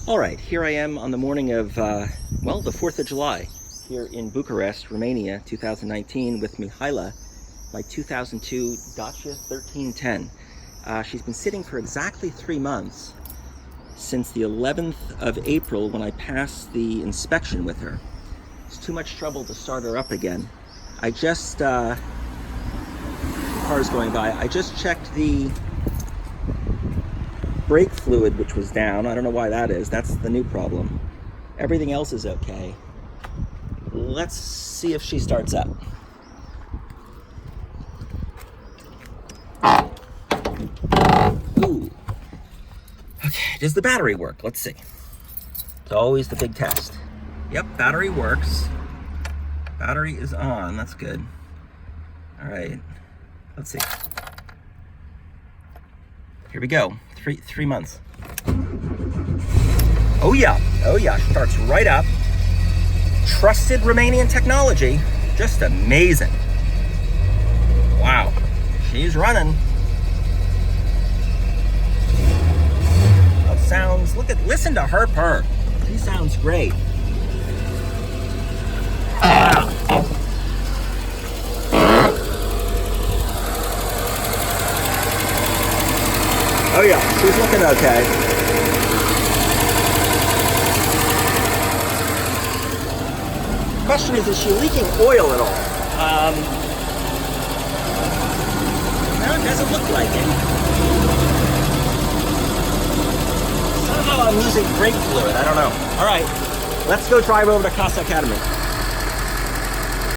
All right, here I am on the morning of, well, the 4th of July here in Bucharest, Romania, 2019 with Mihaela, my 2002 Dacia 1310. She's been sitting for exactly 3 months since the 11th of April when I passed the inspection with her. It's too much trouble to start her up again. I just, cars going by, I just checked the brake fluid, which was down. I don't know why that is. That's the new problem. Everything else is okay. Let's see if she starts up. Ooh. Okay, does the battery work? Let's see. It's always the big test. Yep, battery works. Battery is on. That's good. All right. Let's see. Here we go. Three months. Oh yeah, starts right up. Trusted Romanian technology, just amazing. Wow, she's running. That sounds, listen to her purr. She sounds great. Wow. Oh yeah, she's looking okay. Question is she leaking oil at all? No, it doesn't look like it. Somehow I'm using brake fluid, I don't know. All right, let's go drive over to Casa Academy.